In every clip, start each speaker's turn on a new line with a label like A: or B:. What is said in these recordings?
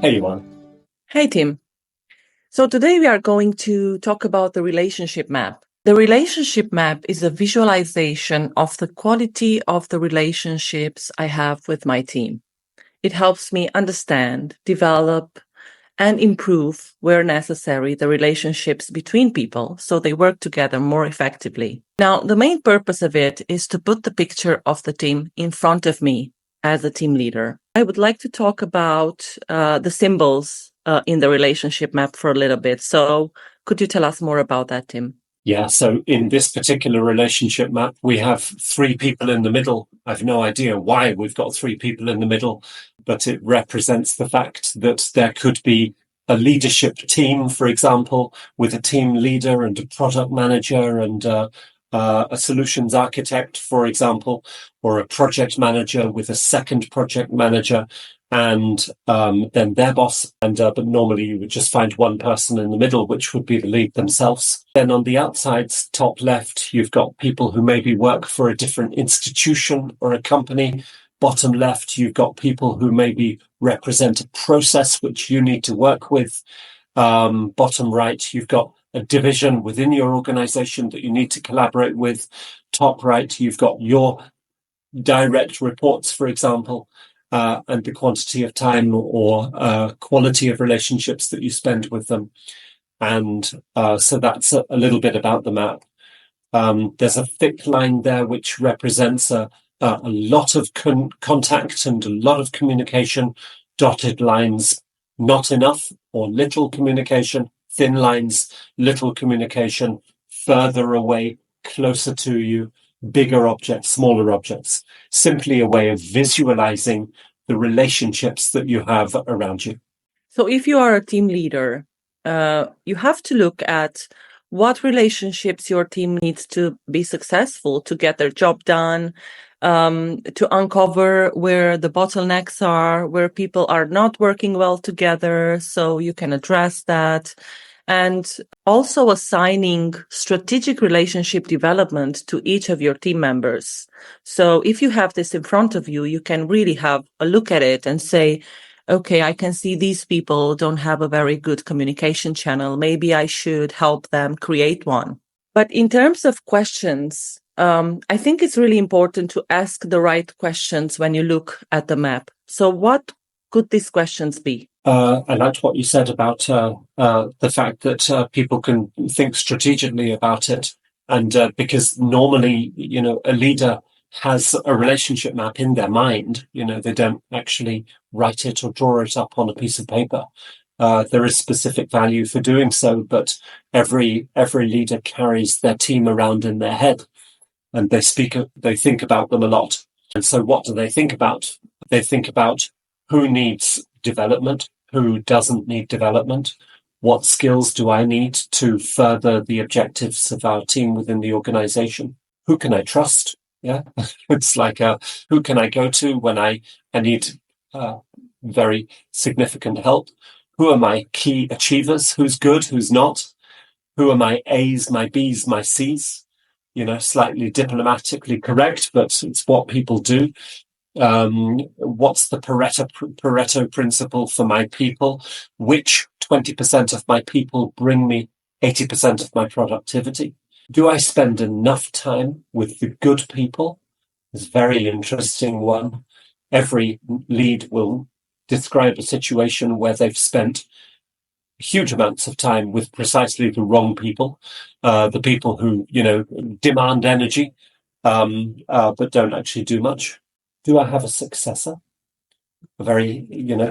A: Hey, Yuan.
B: Hey, Tim. So today we are going to talk about the relationship map. The relationship map is a visualization of the quality of the relationships I have with my team. It helps me understand, develop, and improve where necessary the relationships between people so they work together more effectively. Now, the main purpose of it is to put the picture of the team in front of me as a team leader. I would like to talk about the symbols in the relationship map for a little bit. So could you tell us more about that, Tim?
A: Yeah, so in this particular relationship map, we have three people in the middle. I've no idea why we've got three people in the middle, but it represents the fact that there could be a leadership team, for example, with a team leader and a product manager and a solutions architect, for example, or a project manager with a second project manager and then their boss. And but normally you would just find one person in the middle, which would be the lead themselves. Then on the outside, top left, you've got people who maybe work for a different institution or a company. Bottom left, you've got people who maybe represent a process which you need to work with. Bottom right, you've got a division within your organization that you need to collaborate with. Top right, you've got your direct reports, for example, and the quantity of time or quality of relationships that you spend with them. And so that's a little bit about the map. There's a thick line there which represents a lot of contact and a lot of communication. Dotted lines, not enough or little communication. Thin lines, little communication. Further away, closer to you. Bigger objects, smaller objects. Simply a way of visualizing the relationships that you have around you.
B: So if you are a team leader, you have to look at what relationships your team needs to be successful to get their job done, to uncover where the bottlenecks are, where people are not working well together, so you can address that. And also assigning strategic relationship development to each of your team members. So if you have this in front of you, you can really have a look at it and say, okay, I can see these people don't have a very good communication channel. Maybe I should help them create one. But in terms of questions, I think it's really important to ask the right questions when you look at the map. So what could these questions be?
A: I liked what you said about the fact that people can think strategically about it. And because normally, a leader has a relationship map in their mind, they don't actually write it or draw it up on a piece of paper. There is specific value for doing so, but every leader carries their team around in their head and they think about them a lot. And so what do they think about? They think about who needs development, who doesn't need development, what skills do I need to further the objectives of our team within the organization, who can I trust? Yeah, it's like who can I go to when I need very significant help? Who are my key achievers? Who's good? Who's not? Who are my A's, my B's, my C's? Slightly diplomatically correct, but it's what people do. What's the Pareto principle for my people? Which 20% of my people bring me 80% of my productivity? Do I spend enough time with the good people? It's a very interesting one. Every lead will describe a situation where they've spent huge amounts of time with precisely the wrong people, the people who, demand energy, but don't actually do much. Do I have a successor? A very,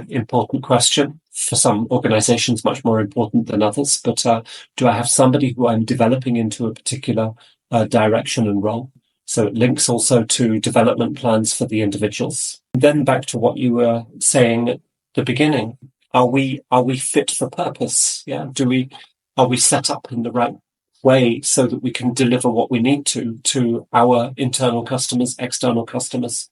A: important question. For some organizations, much more important than others. But do I have somebody who I'm developing into a particular direction and role? So it links also to development plans for the individuals. Then back to what you were saying at the beginning. Are we fit for purpose? Yeah. Are we set up in the right way so that we can deliver what we need to our internal customers, external customers?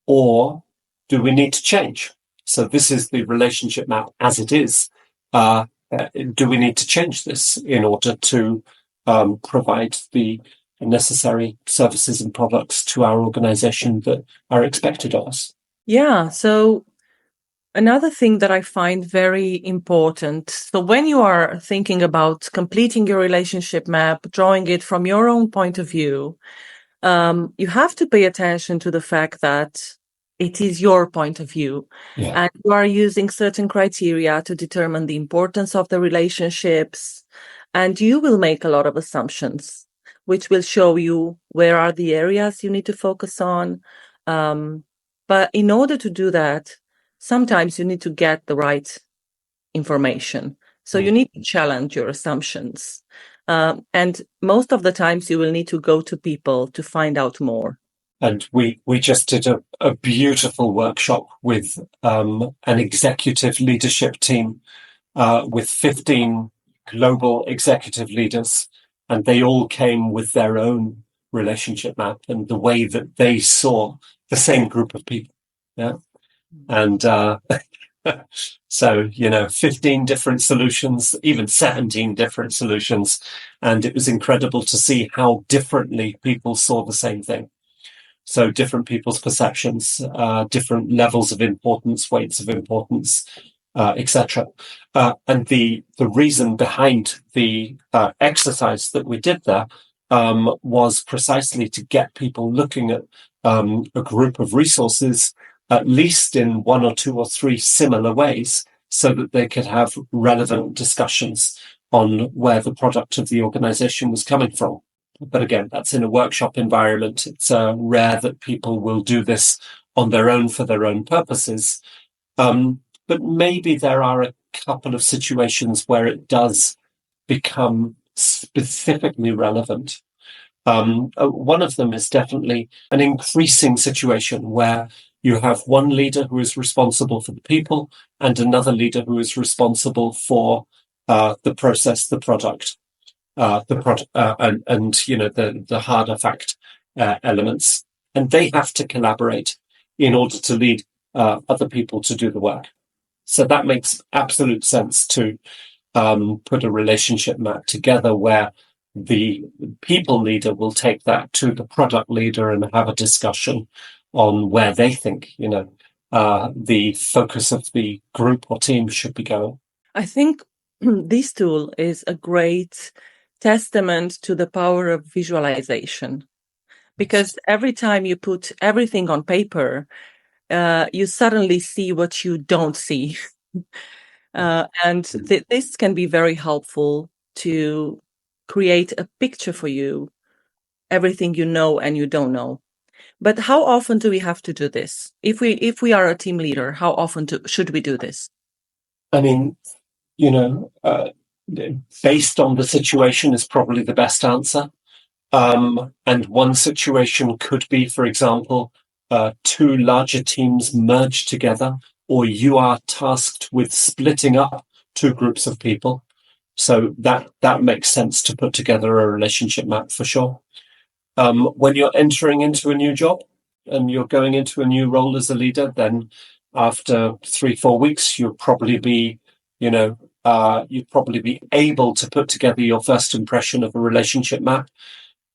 A: Or do we need to change? So this is the relationship map as it is. Do we need to change this in order to provide the necessary services and products to our organization that are expected of us?
B: Yeah, so Another thing that I find very important. So when you are thinking about completing your relationship map, drawing it from your own point of view, you have to pay attention to the fact that it is your point of view,
A: Yeah.
B: and you are using certain criteria to determine the importance of the relationships, and you will make a lot of assumptions, which will show you where are the areas you need to focus on. But in order to do that, sometimes you need to get the right information. So you need to challenge your assumptions. And most of the times you will need to go to people to find out more.
A: And we just did a beautiful workshop with an executive leadership team with 15 global executive leaders, and they all came with their own relationship map and the way that they saw the same group of people. Yeah. And so, 15 different solutions, even 17 different solutions. And it was incredible to see how differently people saw the same thing. So different people's perceptions, different levels of importance, weights of importance, etc. And the reason behind the exercise that we did there was precisely to get people looking at a group of resources, at least in one or two or three similar ways, so that they could have relevant discussions on where the product of the organization was coming from. But again, that's in a workshop environment. It's rare that people will do this on their own for their own purposes. But maybe there are a couple of situations where it does become specifically relevant. One of them is definitely an increasing situation where you have one leader who is responsible for the people and another leader who is responsible for the process, the product. The harder fact elements, and they have to collaborate in order to lead other people to do the work. So that makes absolute sense to put a relationship map together where the people leader will take that to the product leader and have a discussion on where they think the focus of the group or team should be going.
B: I think this tool is a great testament to the power of visualization, because every time you put everything on paper, you suddenly see what you don't see. And this can be very helpful to create a picture for you, everything you know and you don't know. But how often do we have to do this? If we are a team leader, how often should we do this?
A: I mean, based on the situation is probably the best answer. And one situation could be, for example, two larger teams merge together, or you are tasked with splitting up two groups of people. So that makes sense to put together a relationship map for sure. When you're entering into a new job and you're going into a new role as a leader, then after 3-4 weeks, you'll probably be, you'd probably be able to put together your first impression of a relationship map,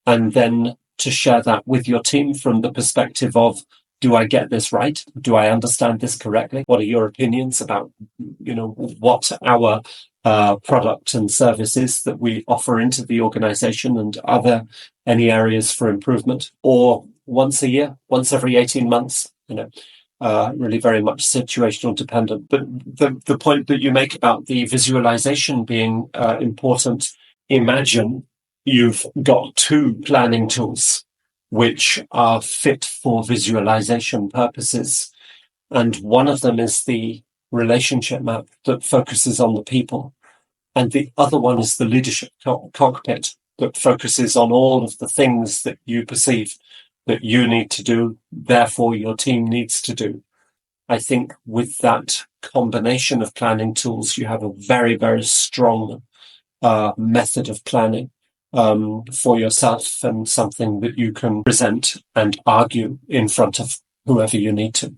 A: and then to share that with your team from the perspective of, do I get this right? Do I understand this correctly? What are your opinions about, what our product and services that we offer into the organization, and are there any areas for improvement? Or once a year, once every 18 months, really very much situational dependent. But the point that you make about the visualization being important, imagine you've got two planning tools which are fit for visualization purposes. And one of them is the relationship map that focuses on the people. And the other one is the leadership cockpit that focuses on all of the things that you perceive that you need to do, therefore your team needs to do. I think with that combination of planning tools, you have a very, very strong method of planning for yourself, and something that you can present and argue in front of whoever you need to.